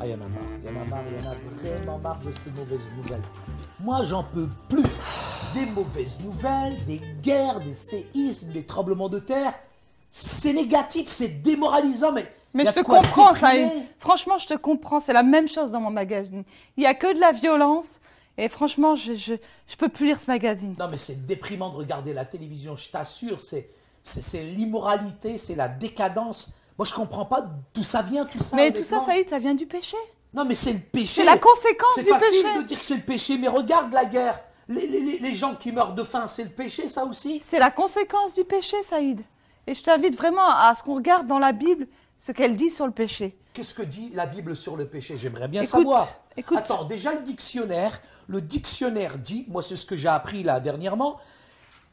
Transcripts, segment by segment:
Ah, il y en a marre, il y en a marre, il y en a vraiment marre de ces mauvaises nouvelles. Moi, j'en peux plus. Des mauvaises nouvelles, des guerres, des séismes, des tremblements de terre. C'est négatif, c'est démoralisant, mais Mais y a je te de quoi comprends, déprimer. Saïd. Franchement, je te comprends. C'est la même chose dans mon magazine. Il n'y a que de la violence. Et franchement, je peux plus lire ce magazine. Non, mais c'est déprimant de regarder la télévision, je t'assure, c'est l'immoralité, c'est la décadence. Moi, je comprends pas d'où ça vient, tout ça. Mais tout ça, honnêtement. Saïd, ça vient du péché. Non, mais c'est le péché. C'est la conséquence C'est du facile péché. de dire que c'est le péché, mais regarde la guerre. Les gens qui meurent de faim, c'est le péché, ça aussi. C'est la conséquence du péché, Saïd. Et je t'invite vraiment à ce qu'on regarde dans la Bible ce qu'elle dit sur le péché. Qu'est-ce que dit la Bible sur le péché? J'aimerais bien Écoute, savoir. écoute. Attends, déjà le dictionnaire dit, moi c'est ce que j'ai appris là dernièrement,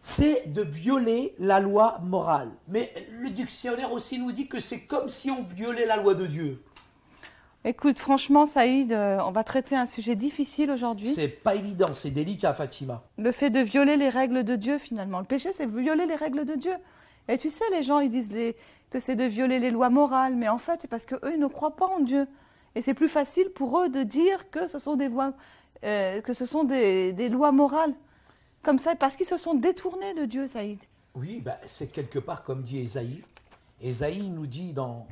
c'est de violer la loi morale. Mais le dictionnaire aussi nous dit que c'est comme si on violait la loi de Dieu. Écoute, franchement, Saïd, on va traiter un sujet difficile aujourd'hui. C'est pas évident, c'est délicat, Fatima. Le fait de violer les règles de Dieu, finalement. Le péché, c'est violer les règles de Dieu. Et tu sais, les gens, ils disent que c'est de violer les lois morales. Mais en fait, c'est parce qu'eux, ils ne croient pas en Dieu. Et c'est plus facile pour eux de dire que ce sont des lois morales. Comme ça, parce qu'ils se sont détournés de Dieu, Saïd. Oui, ben, c'est quelque part comme dit Ésaïe. Ésaïe nous dit dans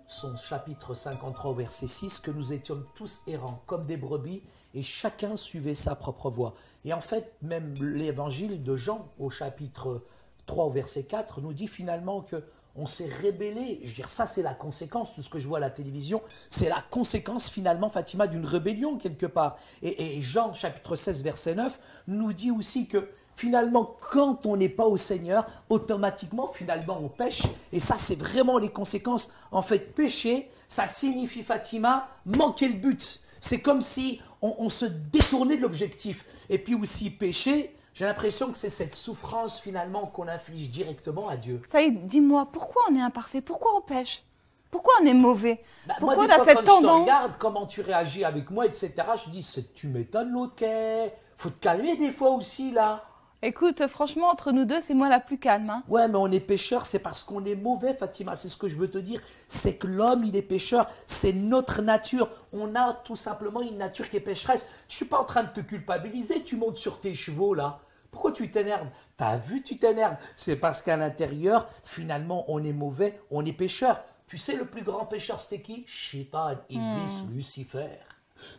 son chapitre 53, verset 6, que nous étions tous errants, comme des brebis, et chacun suivait sa propre voie. Et en fait, même l'évangile de Jean, au chapitre 3, au verset 4, nous dit finalement que on s'est rébellé. Je veux dire, ça c'est la conséquence, tout ce que je vois à la télévision, c'est la conséquence finalement, Fatima, d'une rébellion quelque part. Et Jean, chapitre 16, verset 9, nous dit aussi que finalement, quand on n'est pas au Seigneur, automatiquement, finalement, on pêche. Et ça, c'est vraiment les conséquences. En fait, pécher, ça signifie, Fatima, manquer le but. C'est comme si on se détournait de l'objectif. Et puis aussi, pécher, j'ai l'impression que c'est cette souffrance, finalement, qu'on inflige directement à Dieu. Saïd, dis-moi, pourquoi on est imparfait? Pourquoi on pêche? Pourquoi on est mauvais? Bah, Pourquoi moi, on des a fois, cette quand je te tendance? regarde, comment tu réagis avec moi, etc., je dis, tu m'étonnes l'autre qu'est. Faut te calmer des fois aussi, là. Écoute, franchement, entre nous deux, c'est moi la plus calme. Hein. Ouais, mais on est pécheur, c'est parce qu'on est mauvais, Fatima. C'est ce que je veux te dire. C'est que l'homme, il est pécheur. C'est notre nature. On a tout simplement une nature qui est pécheresse. Je suis pas en train de te culpabiliser. Tu montes sur tes chevaux, là. Pourquoi tu t'énerves? T'as vu, tu t'énerves. C'est parce qu'à l'intérieur, finalement, on est mauvais, on est pécheur. Tu sais, le plus grand pécheur, c'était qui? Shaitan, Iblis, Lucifer.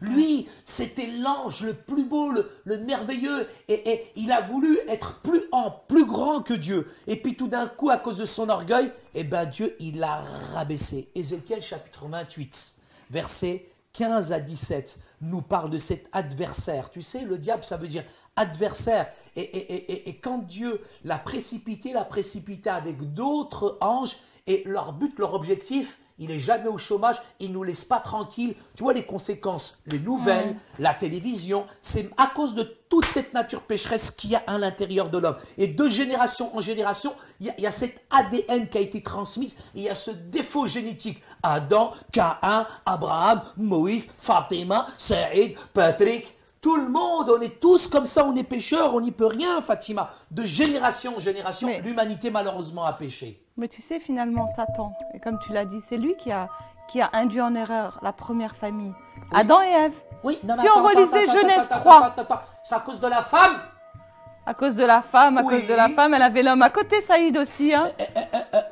Lui, c'était l'ange le plus beau, le merveilleux, et il a voulu être plus grand que Dieu. Et puis tout d'un coup, à cause de son orgueil, eh ben Dieu, il l'a rabaissé. Ézéchiel chapitre 28, versets 15 à 17, nous parle de cet adversaire. Tu sais, le diable, ça veut dire adversaire. Et quand Dieu l'a précipité avec d'autres anges, et leur but, leur objectif, il n'est jamais au chômage, il ne nous laisse pas tranquilles. Tu vois les conséquences, les nouvelles, la télévision, c'est à cause de toute cette nature pécheresse qu'il y a à l'intérieur de l'homme. Et de génération en génération, il y a cet ADN qui a été transmis, et il y a ce défaut génétique. Adam, Caïn, Abraham, Moïse, Fatima, Saïd, Patrick, tout le monde, on est tous comme ça, on est pécheurs, on n'y peut rien, Fatima. De génération en génération, l'humanité malheureusement a péché. Mais tu sais, finalement, Satan, et comme tu l'as dit, c'est lui qui a induit en erreur la première famille. Oui. Adam et Ève. Oui, non, si on relisait Genèse 3. C'est à cause de la femme. À cause de la femme, à cause de la femme, elle avait l'homme à côté, Saïd aussi. Hein.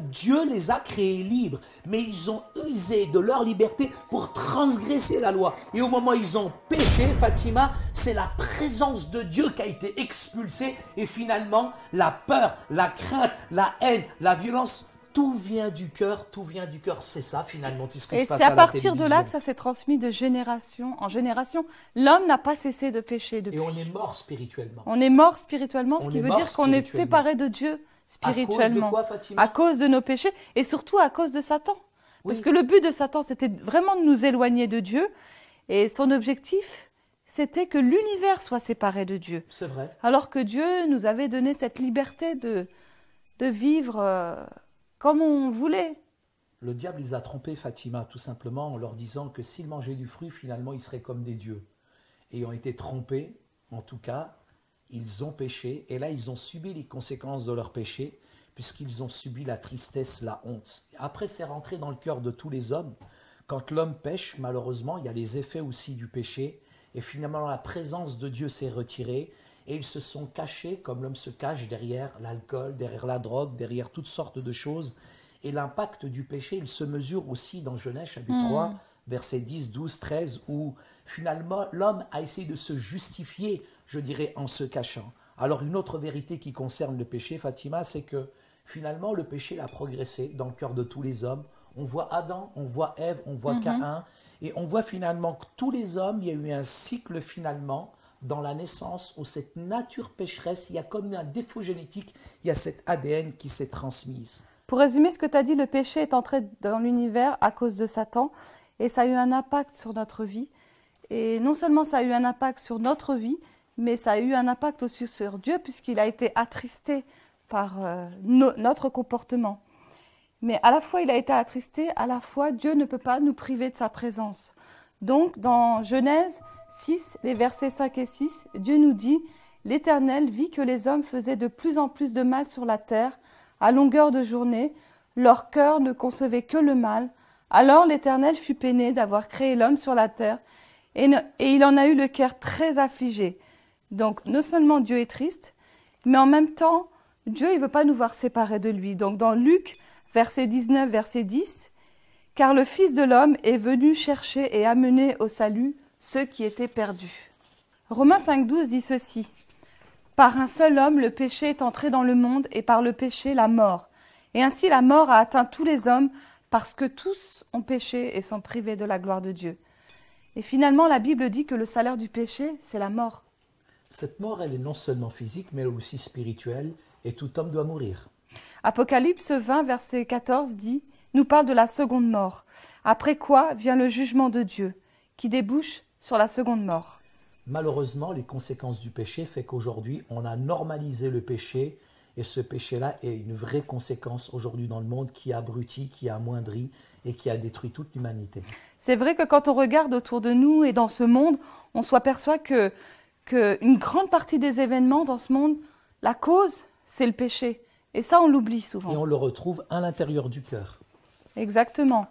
Dieu les a créés libres, mais ils ont usé de leur liberté pour transgresser la loi. Et au moment où ils ont péché, Fatima, c'est la présence de Dieu qui a été expulsée. Et finalement, la peur, la crainte, la haine, la violence, tout vient du cœur, c'est ça finalement, tout ce qui se passe à la télévision. Et c'est à partir de là que ça s'est transmis de génération en génération. L'homme n'a pas cessé de pécher depuis. Et on est mort spirituellement. On est mort spirituellement, ce qui veut dire qu'on est séparé de Dieu spirituellement. À cause de quoi, Fatima? À cause de nos péchés et surtout à cause de Satan. Oui. Parce que le but de Satan, c'était vraiment de nous éloigner de Dieu. Et son objectif, c'était que l'univers soit séparé de Dieu. C'est vrai. Alors que Dieu nous avait donné cette liberté de vivre comme on voulait. Le diable les a trompés, Fatima, tout simplement en leur disant que s'ils mangeaient du fruit, finalement, ils seraient comme des dieux. Et ils ont été trompés, en tout cas, ils ont péché, et là, ils ont subi les conséquences de leur péché, puisqu'ils ont subi la tristesse, la honte. Après, c'est rentré dans le cœur de tous les hommes. quand l'homme pêche, malheureusement, il y a les effets aussi du péché. Et finalement, la présence de Dieu s'est retirée. Et ils se sont cachés, comme l'homme se cache derrière l'alcool, derrière la drogue, derrière toutes sortes de choses. Et l'impact du péché, il se mesure aussi dans Genèse chapitre 3, versets 10, 12, 13, où finalement l'homme a essayé de se justifier, je dirais, en se cachant. Alors une autre vérité qui concerne le péché, Fatima, c'est que finalement le péché a progressé dans le cœur de tous les hommes. On voit Adam, on voit Ève, on voit Caïn, et on voit finalement que tous les hommes, il y a eu un cycle finalement dans la naissance où cette nature pécheresse, il y a comme un défaut génétique, il y a cette ADN qui s'est transmise. Pour résumer ce que tu as dit, le péché est entré dans l'univers à cause de Satan et ça a eu un impact sur notre vie. Et non seulement ça a eu un impact sur notre vie, mais ça a eu un impact aussi sur Dieu puisqu'il a été attristé par notre comportement. Mais à la fois il a été attristé, à la fois Dieu ne peut pas nous priver de sa présence. Donc dans Genèse 6, les versets 5 et 6, Dieu nous dit « L'Éternel vit que les hommes faisaient de plus en plus de mal sur la terre, à longueur de journée, leur cœur ne concevait que le mal. Alors l'Éternel fut peiné d'avoir créé l'homme sur la terre, et il en a eu le cœur très affligé. » Donc non seulement Dieu est triste, mais en même temps, Dieu ne veut pas nous voir séparés de lui. Donc dans Luc, verset 19, verset 10, « Car le Fils de l'homme est venu chercher et amener au salut ceux qui étaient perdus. » Romains 5,12 dit ceci. « Par un seul homme, le péché est entré dans le monde, et par le péché, la mort. Et ainsi la mort a atteint tous les hommes, parce que tous ont péché et sont privés de la gloire de Dieu. » Et finalement, la Bible dit que le salaire du péché, c'est la mort. Cette mort, elle est non seulement physique, mais aussi spirituelle, et tout homme doit mourir. Apocalypse 20, verset 14 dit, nous parle de la seconde mort, après quoi vient le jugement de Dieu, qui débouche sur la seconde mort. Malheureusement, les conséquences du péché fait qu'aujourd'hui, on a normalisé le péché, et ce péché-là est une vraie conséquence aujourd'hui dans le monde qui abrutit, qui amoindrit et qui a détruit toute l'humanité. C'est vrai que quand on regarde autour de nous et dans ce monde, on s'aperçoit que une grande partie des événements dans ce monde, la cause, c'est le péché. Et ça, on l'oublie souvent. Et on le retrouve à l'intérieur du cœur. Exactement.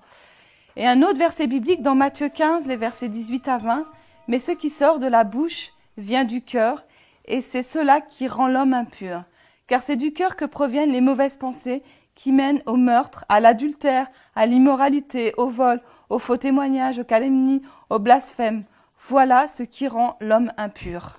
Et un autre verset biblique dans Matthieu 15, les versets 18 à 20, « Mais ce qui sort de la bouche vient du cœur, et c'est cela qui rend l'homme impur. Car c'est du cœur que proviennent les mauvaises pensées qui mènent au meurtre, à l'adultère, à l'immoralité, au vol, au faux témoignage, aux calomnies, au blasphème. Voilà ce qui rend l'homme impur. »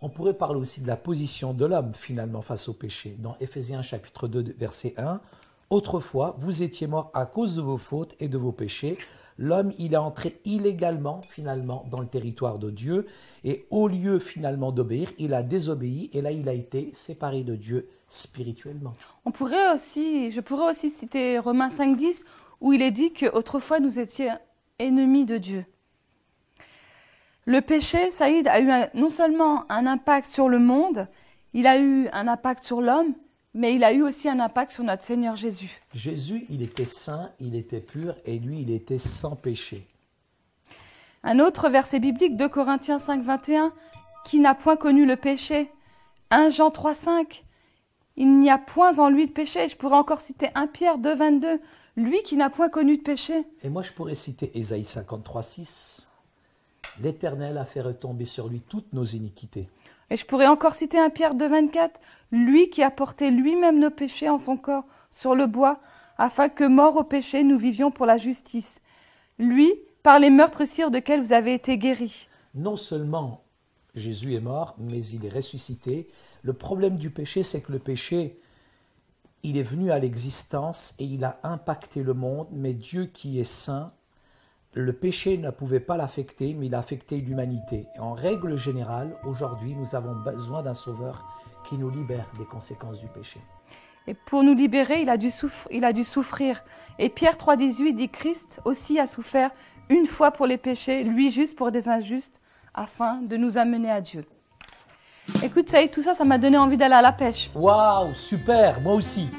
On pourrait parler aussi de la position de l'homme finalement face au péché. Dans Éphésiens chapitre 2, verset 1, « Autrefois, vous étiez morts à cause de vos fautes et de vos péchés. L'homme, il est entré illégalement finalement dans le territoire de Dieu. Et au lieu finalement d'obéir, il a désobéi. Et là, il a été séparé de Dieu spirituellement. » Je pourrais aussi citer Romains 5, 10, où il est dit qu'autrefois nous étions ennemis de Dieu. Le péché, Saïd, a eu non seulement un impact sur le monde, il a eu un impact sur l'homme, mais il a eu aussi un impact sur notre Seigneur Jésus. Jésus, il était saint, il était pur, et lui, il était sans péché. Un autre verset biblique, 2 Corinthiens 5, 21, « Qui n'a point connu le péché ?» 1 Jean 3, 5, « Il n'y a point en lui de péché. » Je pourrais encore citer 1 Pierre 2, 22, « Lui qui n'a point connu de péché. » Et moi, je pourrais citer Ésaïe 53, 6. L'Éternel a fait retomber sur lui toutes nos iniquités. Et je pourrais encore citer 1 Pierre 2, 24, « Lui qui a porté lui-même nos péchés en son corps sur le bois, afin que, morts au péché, nous vivions pour la justice. Lui, par les meurtrissures desquels vous avez été guéris. » Non seulement Jésus est mort, mais il est ressuscité. Le problème du péché, c'est que le péché, il est venu à l'existence et il a impacté le monde, mais Dieu qui est saint, le péché ne pouvait pas l'affecter, mais il a affecté l'humanité. Et en règle générale, aujourd'hui, nous avons besoin d'un sauveur qui nous libère des conséquences du péché. Et pour nous libérer, il a dû souffrir. Et Pierre 3,18 dit « Christ aussi a souffert une fois pour les péchés, lui juste pour des injustes, afin de nous amener à Dieu. » Écoute, Saïd, tout ça, ça m'a donné envie d'aller à la pêche. Waouh, super, moi aussi.